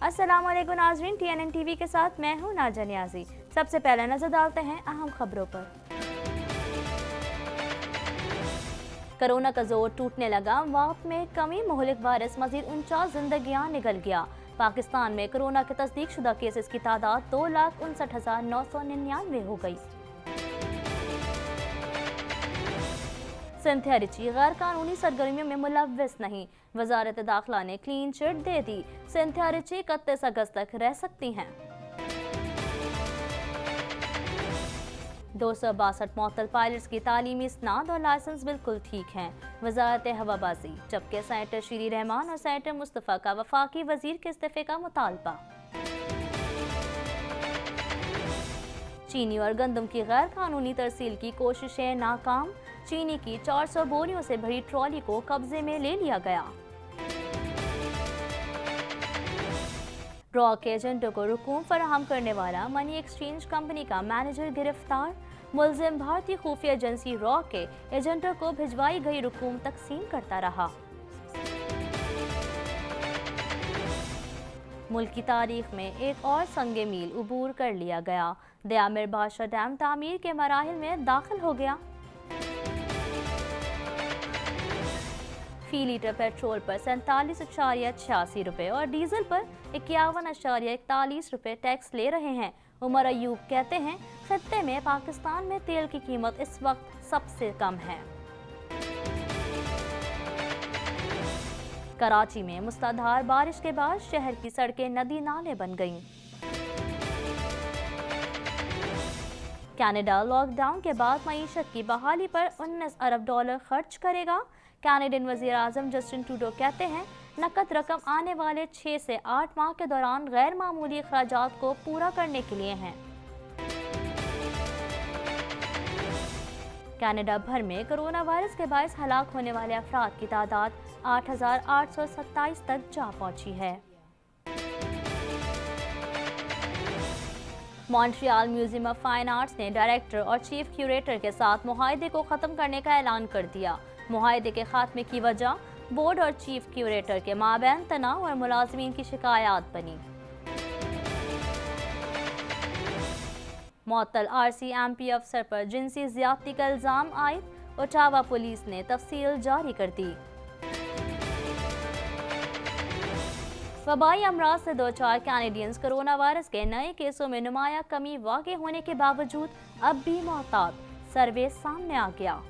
अस्सलाम वालेकुम नाज़रीन, TNN टीवी के साथ मैं हूं नाजा नियाजी। सबसे पहले नजर डालते हैं अहम खबरों पर। कोरोना का जोर टूटने लगा, अमवात में कमी, मुहलिक वायरस मजीद 49 जिंदगियां निगल गया। पाकिस्तान में कोरोना के तस्दीक शुदा केसेस की तादाद 2,59,999 हो गई। सिंथिया रिची गैर कानूनी सरगर्मियों में मुलव्वस नहीं, वजारत दाखिला ने क्लीन चिट दे दी। सिंथिया रिची 31 अगस्त तक रह सकती हैं। 262 मुअत्तल पायलट्स की तालीमी इसनाद और लाइसेंस बिल्कुल ठीक हैं, वजारत हवाबाजी। जबकि सेनेटर शीरी रहमान और सेनेटर मुस्तफ़ा का वफाकी वजीर के इस्तीफे का मुतालबा। चीनी और गंदम की गैर कानूनी तरसील की कोशिशें नाकाम, चीनी की 400 बोरियों से भरी ट्रॉली को कब्जे में ले लिया गया। रॉ के एजेंटों को रुकूम फराहम करने वाला मनी एक्सचेंज कंपनी का मैनेजर गिरफ्तार, मुलजिम भारतीय खुफिया एजेंसी रॉ के एजेंटों को भिजवाई गई रुकूम तकसीम करता रहा। मुल्क की तारीख में एक और संगे मील उबूर कर लिया गया, दयामिर बादशाह डैम तामीर के मराहिल में दाखिल हो गया। फी लीटर पेट्रोल पर 47.86 रुपये और डीजल पर 51.41 रुपये टैक्स ले रहे हैं। उमर अयूब कहते हैं, खत्ते में पाकिस्तान में तेल की कीमत इस वक्त सबसे कम है। कराची में मुसलाधार बारिश के बाद शहर की सड़कें नदी नाले बन गईं। कनाडा लॉकडाउन के बाद मईशत की बहाली पर 19 अरब डॉलर खर्च करेगा। कैनेडियन वज़ीर आज़म जस्टिन ट्रूडो कहते हैं, नकद रकम आने वाले 6 से 8 माह के दौरान गैर मामूली अखराजात को पूरा करने के लिए हैं। कनाडा भर में कोरोना वायरस के बायस हलाक होने वाले अफराद की तादाद 8,827 तक जा पहुंची है। Montreal museum of fine arts ने डायरेक्टर और चीफ क्यूरेटर के साथ मुआहदे को ख़त्म करने का ऐलान कर दिया। मुआहदे के खात्मे की वजह बोर्ड और चीफ क्यूरेटर के माबैन तनाव और मुलाजमीन की शिकायत बनी। मुअत्तल RCMP अफसर पर जिनसी ज़्यादती का इल्ज़ाम आयद, ओटावा पुलिस ने तफसील जारी कर दी। वबाई अमराज से दो चार कैनेडियंस कोरोना वायरस के नए केसों में नुमाया कमी वाक़े होने के बावजूद अब भी मोहतात, सर्वे सामने आ गया।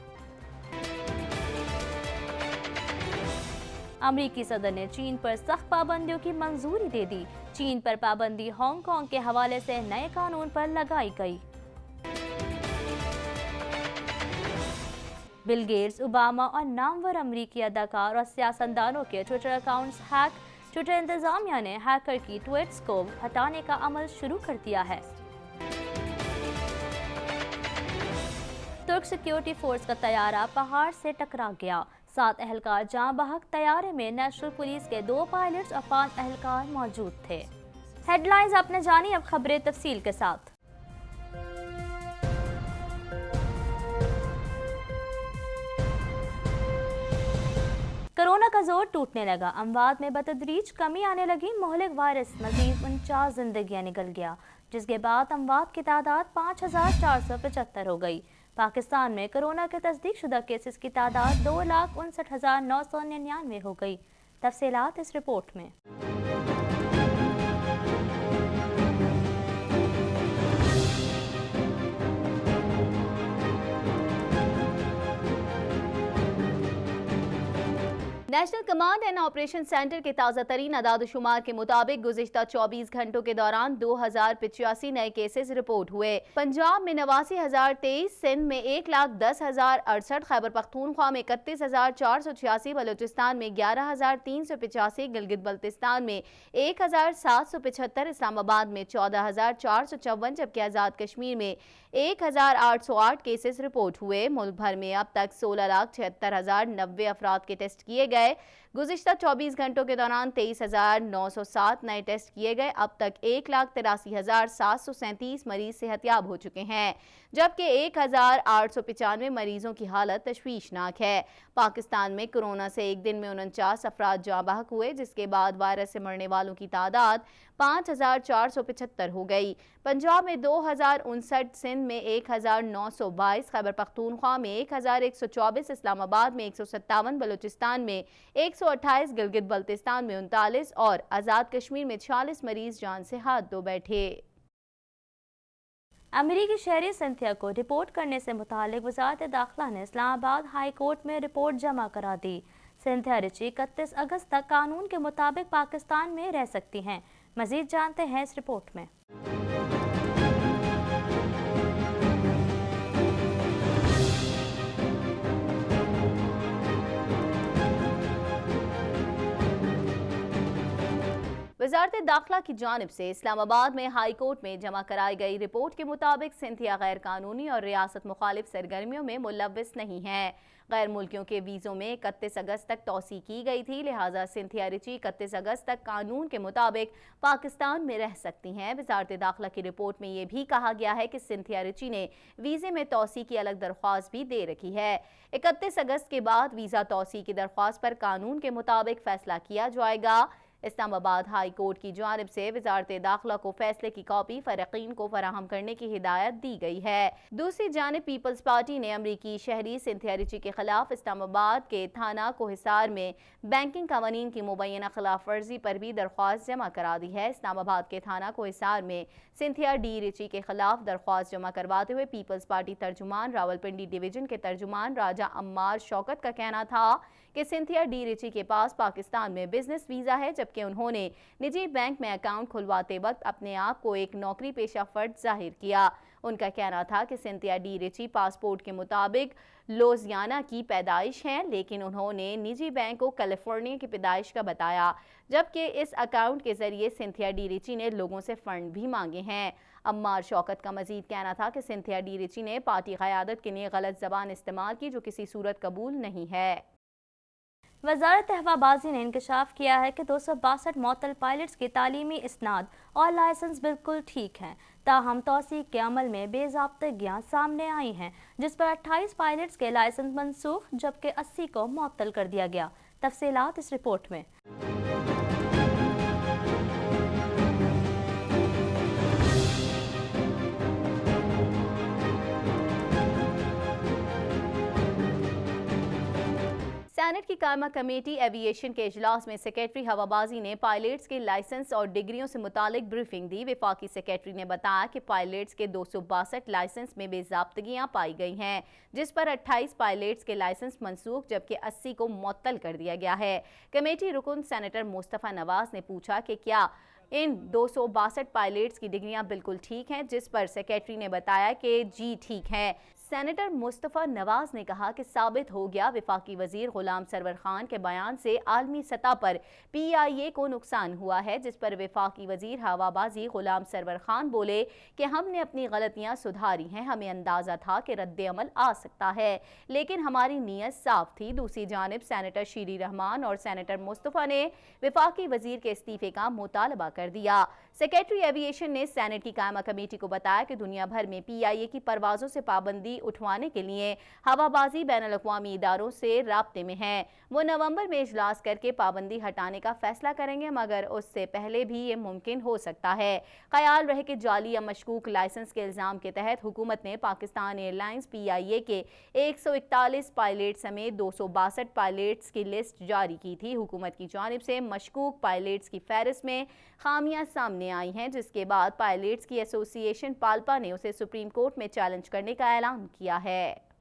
अमरीकी सदर ने चीन पर सख्त पाबंदियों की मंजूरी दे दी। चीन पर पाबंदी हांगकांग के हवाले से नए कानून पर लगाई गई। बिल गेट्स, ओबामा और नामवर अमरीकी अदाकार और सियासतदानों के ट्विटर अकाउंट्स हैक, ट्विटर इंतजामिया ने हैकर की ट्वीट्स को हटाने का अमल शुरू कर दिया है। तुर्क सिक्योरिटी फोर्स का तैयारा पहाड़ से टकरा गया, 7 एहलकार जाँ बहक। तैयारे में नेशनल पुलिस के 2 पायलट्स और 5 एहलकार मौजूद थे। हेडलाइंस आपने जानी, अब खबरें तफसील के साथ। कोरोना का जोर टूटने लगा, अमवात में बतदरीज कमी आने लगी। मुहलिक वायरस मजीद 49 जिंदगियां निकल गया, जिसके बाद अमवात की तादाद 5,475 हो गई। पाकिस्तान में कोरोना के तस्दीक शुदा केसेस की तादाद 2,59,999 हो गई। तफसीलात इस रिपोर्ट में। National command and operation centre के ताज़ा तरीन अदाद-ओ-शुमार के मुताबिक गुज़िश्ता 24 घंटों के दौरान 2,085 नए केसेस रिपोर्ट हुए। पंजाब में 89,023, सिंध में 1,10,068, खैबर पख्तूनख्वा में 31,486, बलूचिस्तान में 11,385, गिलगित बल्तिस्तान में 1,775, इस्लामाबाद में 14,454, जबकि आज़ाद कश्मीर में 1,808 केसेस रिपोर्ट हुए। मुल्क भर में अब तक 16,76,090 अफराद के टेस्ट किए गए। गए। गुज़िश्ता 24 घंटों के दौरान 23,907 नए टेस्ट किए गए। अब तक 1,83,737 मरीज सेहतयाब हो चुके हैं, जबकि 1,895 मरीजों की हालत तशवीशनाक है। पाकिस्तान में कोरोना से एक दिन में 49 अफराद जाँ बहक हुए, जिसके बाद वायरस से मरने वालों की तादाद 5,475 हो गई। पंजाब में 2,059, सिंध में 1,922, खैबर पख्तूनख्वा में 1,124, इस्लामाबाद में 157, बलूचिस्तान में 128, गिलगित बल्तिस्तान में 39 और आज़ाद कश्मीर में 46 मरीज जान से हाथ धो बैठे। अमेरिकी शहरी सिंथिया को रिपोर्ट करने से मुतालिक वज़ारत दाखिला ने इस्लामाबाद हाई कोर्ट में रिपोर्ट जमा करा दी। सिंथिया रिची 31 अगस्त तक कानून के मुताबिक पाकिस्तान में रह सकती हैं। मज़ीद जानते हैं इस रिपोर्ट में। वज़ारत दाखिला की जानिब से इस्लामाबाद में हाई कोर्ट में जमा कराई गई रिपोर्ट के मुताबिक सिंथिया गैर कानूनी और रियासत मुखालिफ सरगर्मियों में मुलव्विस नहीं है। गैर मुल्कियों के वीज़ों में 31 अगस्त तक तौसी की गई थी, लिहाजा सिंथिया रिची 31 अगस्त तक कानून के मुताबिक पाकिस्तान में रह सकती हैं। वज़ारत दाखिला की रिपोर्ट में यह भी कहा गया है कि सिंथिया रिची ने वीज़े में तौसी की अलग दरख्वास्त भी दे रखी है। 31 अगस्त के बाद वीज़ा तौसी की दरख्वास्त पर कानून के मुताबिक फैसला किया जाएगा। इस्लामाबाद हाई कोर्ट की जानिब से वज़ारत दाखिला को फैसले की कॉपी फ़रक़ीन को फराहम करने की हिदायत दी गई है। दूसरी जानिब पीपल्स पार्टी ने अमरीकी शहरी सिंथिया रिची के खिलाफ इस्लामाबाद के थाना कोहिसार में बैंकिंग कवानीन की मुबैना खिलाफ वर्जी पर भी दरख्वास्त जमा करा दी है। इस्लामाबाद के थाना कोहिसार में सिंथिया डी रिची के खिलाफ दरख्वास्त जमा करवाते हुए पीपल्स पार्टी तर्जुमान रावलपिंडी डिवीजन के तर्जुमान राजा अम्मार शौकत का कहना था कि सिंथिया डी रिची के पास पाकिस्तान में बिजनेस वीज़ा है, जबकि उन्होंने निजी बैंक में अकाउंट खुलवाते वक्त अपने आप को एक नौकरी पेशा फर्द जाहिर किया। उनका कहना था कि सिंथिया डी रिची पासपोर्ट के मुताबिक लोजियाना की पैदाइश हैं, लेकिन उन्होंने निजी बैंक को कैलिफोर्निया की पैदाइश का बताया, जबकि इस अकाउंट के जरिए सिंथिया डी रिची ने लोगों से फंड भी मांगे हैं। अम्मार शौकत का मजीद कहना था कि सिंथिया डी रिची ने पार्टी क़यादत के लिए गलत ज़बान इस्तेमाल की, जो किसी सूरत कबूल नहीं है। वज़ारत हवाबाजी ने इंकशाफ किया है कि 262 मअतल पायलट्स की तालीमी इसनाद और लाइसेंस बिल्कुल ठीक हैं, ताहम तौसीक के अमल में बेज़ाब्तगियाँ सामने आई हैं, जिस पर 28 पायलट्स के लाइसेंस मनसूख जबकि 80 को मुअत्तल कर दिया गया। तफसीलात इस रिपोर्ट में। सेनेट की कायमा कमेटी एविएशन के इजलास में सेक्रेटरी हवाबाजी ने पायलट्स के लाइसेंस और डिग्रियों से मुतालिक ब्रीफिंग दी। वफाकी सेक्रेटरी ने बताया कि पायलट्स के 262 लाइसेंस में बेज़ाब्तगियाँ पाई गई हैं, जिस पर 28 पायलट्स के लाइसेंस मनसूख जबकि 80 को मुअत्तल कर दिया गया है। कमेटी रुकन सेनेटर मुस्तफ़ा नवाज ने पूछा कि क्या इन 262 पायलट्स की डिग्रियां बिल्कुल ठीक हैं, जिस पर सेक्रेटरी ने बताया कि जी ठीक है। सेनेटर मुस्तफ़ा नवाज ने कहा कि साबित हो गया वफाकी वजीर गुलाम सरवर खान के बयान से आलमी सतह पर PIA को नुकसान हुआ है, जिस पर वफाकी वजीर हवाबाजी गुलाम सरवर खान बोले कि हमने अपनी गलतियां सुधारी हैं, हमें अंदाज़ा था कि रद्द अमल आ सकता है, लेकिन हमारी नीयत साफ थी। दूसरी जानिब सेनेटर शीरी रहमान और सेनेटर मुस्तफ़ा ने वफाकी वजीर के इस्तीफे का मुतालबा कर दिया। सेक्रेटरी एविएशन ने सेनेट की कायमा कमेटी को बताया कि दुनिया भर में PIA की परवाज़ों से पाबंदी उठवाने के लिए हवाबाजी बैनुल अक़वामी इदारों से राब्ते में है। वो नवंबर में इजलास करके पाबंदी हटाने का फैसला करेंगे, मगर उससे पहले भी ये मुमकिन हो सकता है। ख्याल रहे कि जाली या मशकूक लाइसेंस के इल्ज़ाम के तहत हुकूमत ने पाकिस्तान एयरलाइंस PIA के 141 पायलट समेत 262 पायलट्स की लिस्ट जारी की थी। हुकूमत की जानिब से मशकूक पायलट्स की फहरिस्त में खामियां सामने आई हैं, जिसके बाद पायलट्स की एसोसिएशन पाल्पा ने उसे सुप्रीम कोर्ट में चैलेंज करने का ऐलान किया है।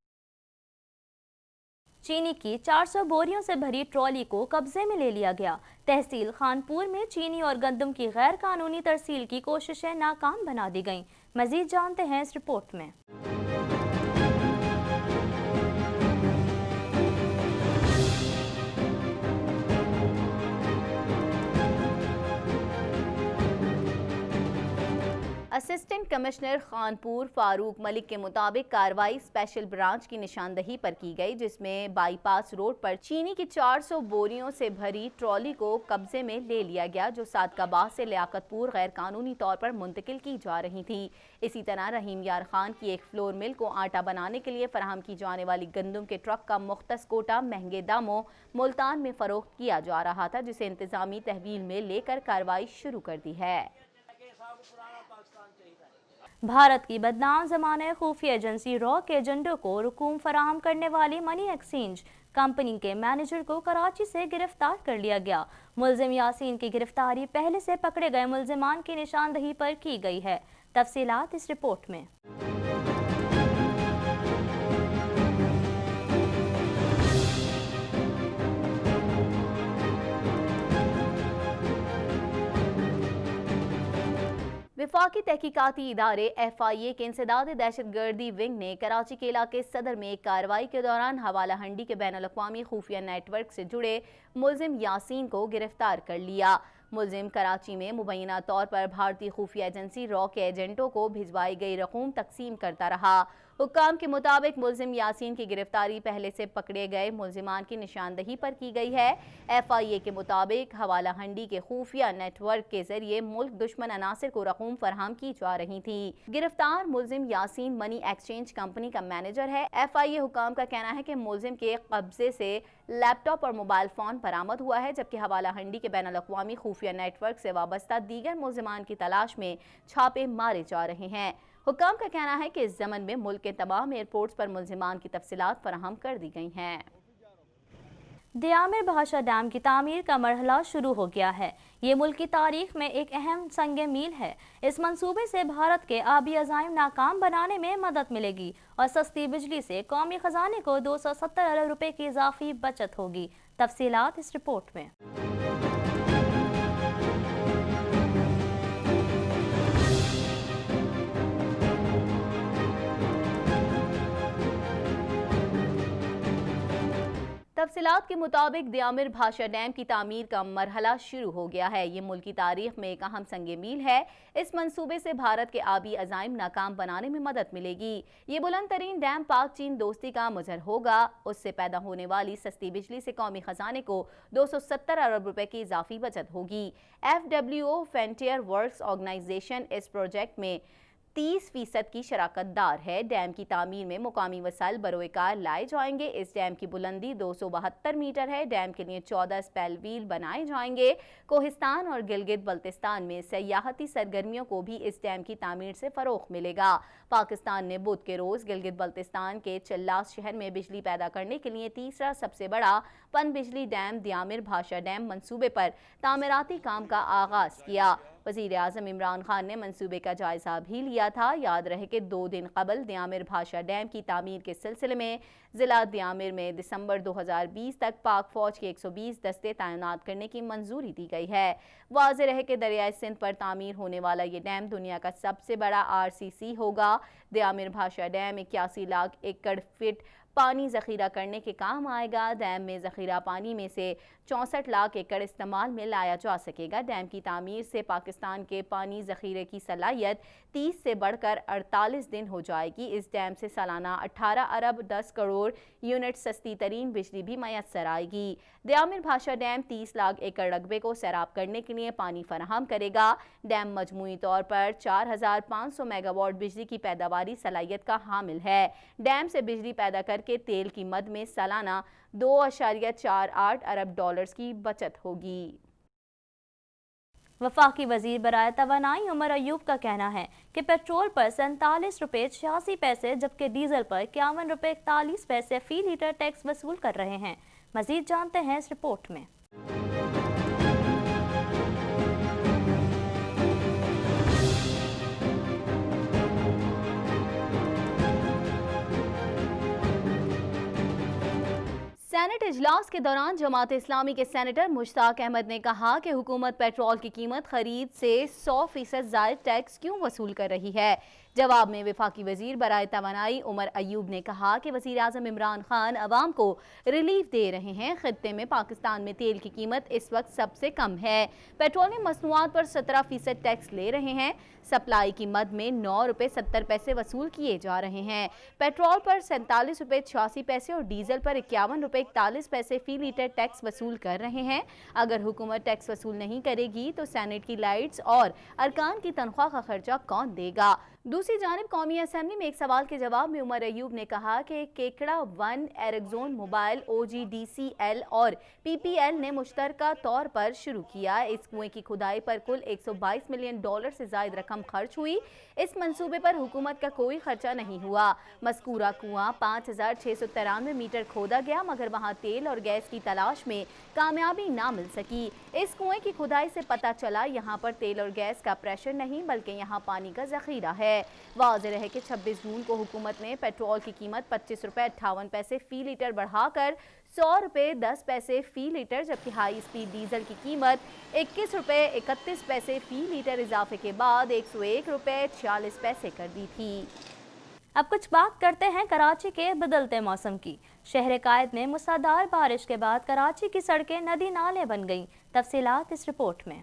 चीनी की 400 बोरियों से भरी ट्रॉली को कब्जे में ले लिया गया। तहसील खानपुर में चीनी और गंदम की गैर कानूनी तरसील की कोशिशें नाकाम बना दी गईं। मजीद जानते हैं इस रिपोर्ट में। असिस्टेंट कमिश्नर खानपुर फारूक मलिक के मुताबिक कार्रवाई स्पेशल ब्रांच की निशानदही पर की गई, जिसमें बाईपास रोड पर चीनी की 400 बोरियों से भरी ट्रॉली को कब्जे में ले लिया गया, जो सादकाबाद से लियाकतपुर गैर कानूनी तौर पर मुंतकिल की जा रही थी। इसी तरह रहीम यार खान की एक फ्लोर मिल को आटा बनाने के लिए फराहम की जाने वाली गंदम के ट्रक का मुख्तस कोटा महंगे दामों मुल्तान में फरोख्त किया जा रहा था, जिसे इंतजामी तहवील में लेकर कार्रवाई शुरू कर दी है। भारत की बदनाम जमाने खुफिया एजेंसी रॉ के एजेंटों को रकूम फराहम करने वाली मनी एक्सचेंज कंपनी के मैनेजर को कराची से गिरफ्तार कर लिया गया। मुल्जिम यासीन की गिरफ्तारी पहले से पकड़े गए मुल्जिमान की निशानदही पर की गई है। तफसीलात इस रिपोर्ट में। विफाकी तहकीकाती इदारे FIA के इंसदाद दहशतगर्दी विंग ने कराची के इलाके सदर में एक कार्रवाई के दौरान हवाला हंडी के बैनुल-अक़वामी खुफिया नेटवर्क से जुड़े मुल्जिम यासीन को गिरफ्तार कर लिया। मुल्जिम कराची में मुबैना तौर पर भारतीय खुफिया एजेंसी रॉ के एजेंटों को भिजवाई गई रकूम तकसीम करता रहा। हुक्काम के मुताबिक मुल्जिम यासीन की गिरफ्तारी पहले से पकड़े गए मुल्जिमान की निशानदही पर की गई है। FIA के मुताबिक हवाला हंडी के खुफिया नेटवर्क के जरिए मुल्क दुश्मन अनासिर को रकूम फराहम की जा रही थी। गिरफ्तार मुल्जिम यासीन मनी एक्सचेंज कंपनी का मैनेजर है। FIA हुक्काम का कहना है कि मुल्जिम के कब्जे से लैपटॉप और मोबाइल फोन बरामद हुआ है, जबकि हवाला हंडी के बैनुल-अक़वामी खुफिया नेटवर्क से वाबस्ता दीगर मुल्जिमान की तलाश में छापे मारे जा रहे हैं। हुक्काम का कहना है कि इस ज़मन में मुल्क के तमाम एयरपोर्ट्स पर मुल्जिमान की तफसीलात फराहम कर दी गई हैं। दियामिर भाषा डैम की तामीर का मरहला शुरू हो गया है। ये मुल्क की तारीख में एक अहम संग मील है। इस मंसूबे से भारत के आबी अज़ाइम नाकाम बनाने में मदद मिलेगी और सस्ती बिजली से कौमी खजाने को 270 अरब रुपए की इजाफी बचत होगी। तफसीलात इस रिपोर्ट में। तफसीलात के मुताबिक दियामिर भाषा डैम की तामीर का मरहला शुरू हो गया है। ये मुल्क की तारीख में एक अहम संग मील है। इस मंसूबे से भारत के आबी अज़ाइम नाकाम बनाने में मदद मिलेगी। ये बुलंद तरीन डैम पाक चीन दोस्ती का मुजर होगा। उससे पैदा होने वाली सस्ती बिजली से कौमी खजाने को 270 अरब रुपए की इजाफी बचत होगी। FWO फ्रंटियर वर्क्स ऑर्गेनाइजेशन इस प्रोजेक्ट में 30% की शराकतदार है। डैम की तामीर में मुकामी वसाइल बरोएकार लाए जाएंगे। इस डैम की बुलंदी 272 मीटर है। डैम के लिए 14 स्पेल व्हील बनाए जाएंगे। कोहिस्तान और गिलगित बल्तिस्तान में सयाहती सरगर्मियों को भी इस डैम की तामीर से फरोग मिलेगा। पाकिस्तान ने बुध के रोज गिलगित बल्तिस्तान के चिल्लास शहर में बिजली पैदा करने के लिए तीसरा सबसे बड़ा पन बिजली डैम दियामिर भाषा डैम मंसूबे पर तामीराती काम का आगाज किया। वज़ीर आज़म इमरान खान ने मंसूबे का जायजा भी लिया था। याद रहे कि 2 दिन कबल दियामिर भाषा डैम की तामीर के सिलसिले में ज़िला दियामिर में दिसंबर 2020 तक पाक फौज के 120 दस्ते तैनात करने की मंजूरी दी गई है। वाज़ेह रहे कि दरियाए सिंध पर तामीर होने वाला ये डैम दुनिया का सबसे बड़ा RCC होगा। दियामिर भाषा डैम 81 लाख एकड़ फीट पानी ज़ख़ीरा करने के काम आएगा। डैम में ज़ख़ीरा पानी में से 64 लाख एकड़ इस्तेमाल में लाया जा सकेगा। डैम की तामीर से पाकिस्तान के पानी ज़ख़ीरे की सलाहियत 30 से बढ़कर 48 दिन हो जाएगी। इस डैम से सालाना 18 अरब 10 करोड़ यूनिट सस्ती तरीन बिजली भी मैसर आएगी। दियामिर भाषा डैम 30 लाख एकड़ रकबे को सैराब करने के लिए पानी फराहम करेगा। डैम मजमूई तौर पर 4500 मेगावाट बिजली की पैदावारी सलाहियत का हामिल है। डैम से बिजली पैदा करके तेल की मद में सालाना 2.48 अरब डॉलर्स की बचत होगी। वफाकी वजीर बराए तवानाई उमर अयूब का कहना है कि पेट्रोल पर 47 रुपये 86 पैसे जबकि डीजल पर 51 रुपये 41 पैसे फी लीटर टैक्स वसूल कर रहे हैं। मजीद जानते हैं इस रिपोर्ट में। सेनेट इजलास के दौरान जमात इस्लामी के सेनेटर मुश्ताक अहमद ने कहा कि हुकूमत पेट्रोल की कीमत खरीद से 100% जायद टैक्स क्यों वसूल कर रही है। जवाब में वफाकी वजीर बराए तवानाई उमर अयूब ने कहा कि वजीर आजम इमरान खान अवाम को रिलीफ दे रहे हैं। खित्ते में पाकिस्तान में तेल की कीमत इस वक्त सबसे कम है। पेट्रोलियम मसनूआत पर 17% टैक्स ले रहे हैं। सप्लाई की मद में 9 रुपये 70 पैसे वसूल किए जा रहे हैं। पेट्रोल पर 47 रुपये 86 पैसे और डीजल पर 51 रुपये 41 पैसे फी लीटर टैक्स वसूल कर रहे हैं। अगर हुकूमत टैक्स वसूल नहीं करेगी तो सेनेट की लाइट्स और अरकान की तनख्वाह का खर्चा कौन देगा। दूसरी जानिब कौमी असेंबली में एक सवाल के जवाब में उमर अयूब ने कहा कि केकड़ा 1 एरिक्सोन मोबाइल OGDCL और PPL ने मुश्तरका तौर पर शुरू किया। इस कुएं की खुदाई पर कुल $122 मिलियन से जायद रकम खर्च हुई। इस मंसूबे पर हुकूमत का कोई खर्चा नहीं हुआ। मस्कूरा कुआं 5693 मीटर खोदा गया, मगर वहां तेल और गैस की तलाश में कामयाबी ना मिल सकी। इस कुएं की खुदाई से पता चला यहाँ पर तेल और गैस का प्रेशर नहीं बल्कि यहाँ पानी का जखीरा है। वाज़ेह है कि 26 जून को हुकूमत ने पेट्रोल की कीमत 25 रुपये 58 पैसे फी लीटर बढ़ाकर 100 रुपये 10 पैसे फी लीटर, जबकि हाई स्पीड डीजल की कीमत 21 रुपये 31 पैसे फी लीटर इजाफे के बाद 101 रुपये 46 पैसे कर दी थी। अब कुछ बात करते हैं कराची के बदलते मौसम की। शहर कायद में मूसलाधार बारिश के बाद कराची की सड़कें नदी नाले बन गईं। तफसीलात इस रिपोर्ट में।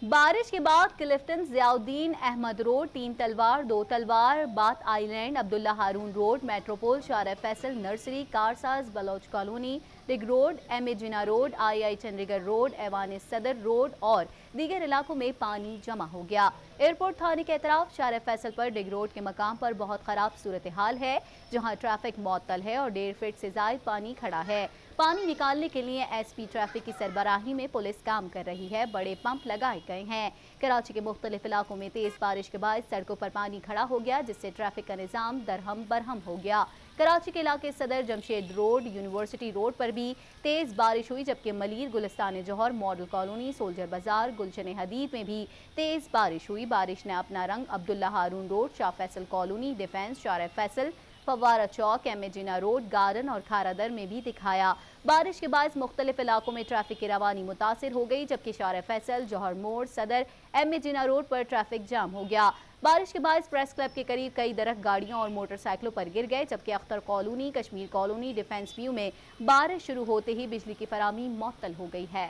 बारिश के बाद क्लिफ्टन, ज़ियाउद्दीन अहमद रोड, 3 तलवार, 2 Talwar, Bath island, Abdullah Haroon road, Metropole, Shahrah Faisal, nursery, Karsaz, Baloch colony, रिग road, MA Jinnah road, II Chandigarh road, Aiwan Sadar road और दीगर इलाकों में पानी जमा हो गया। एयरपोर्ट थाने के अतराफ शारा फैसल पर डिग रोड के मकाम पर बहुत खराब सूरत हाल है, जहां ट्रैफिक मुअत्तल है और 1.5 फीट से जायद पानी खड़ा है। पानी निकालने के लिए SP ट्रैफिक की सरबराही में पुलिस काम कर रही है। बड़े पंप लगाए गए हैं। कराची के मुख्तलिफ इलाकों में तेज बारिश के बाद सड़कों पर पानी खड़ा हो गया, जिससे ट्रैफिक का निज़ाम दरहम बरहम हो गया। कराची के इलाके सदर, जमशेद रोड, यूनिवर्सिटी रोड पर भी तेज बारिश हुई, जबकि मलीर, गुलिस्तान जौहर, मॉडल कॉलोनी, सोल्जर बाजार, गुलशन हदीद में भी तेज बारिश हुई। बारिश ने अपना रंग Abdullah Haroon road, Shah Faisal colony, defence, Sharah Faisal, Fawara Chowk, MA Jinnah road, garden और खारादर में भी दिखाया। बारिश के बाद मुख्तलिफ इलाकों में ट्रैफिक की रवानी मुतासिर हो गई, जबकि शारा फैसल, जौहर मोड़, सदर, MA जिना रोड पर ट्रैफिक जाम हो गया। बारिश के बाद प्रेस क्लब के करीब कई दरख्त गाड़ियों और मोटरसाइकिलों पर गिर गए, जबकि Akhtar colony, Kashmir colony, defence view में बारिश शुरू होते ही बिजली की फराहमी मुअत्तल हो गई है।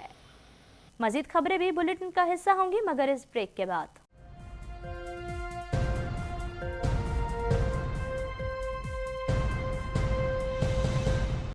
मजीद खबरें भी बुलेटिन का हिस्सा होंगी, मगर इस ब्रेक के बाद।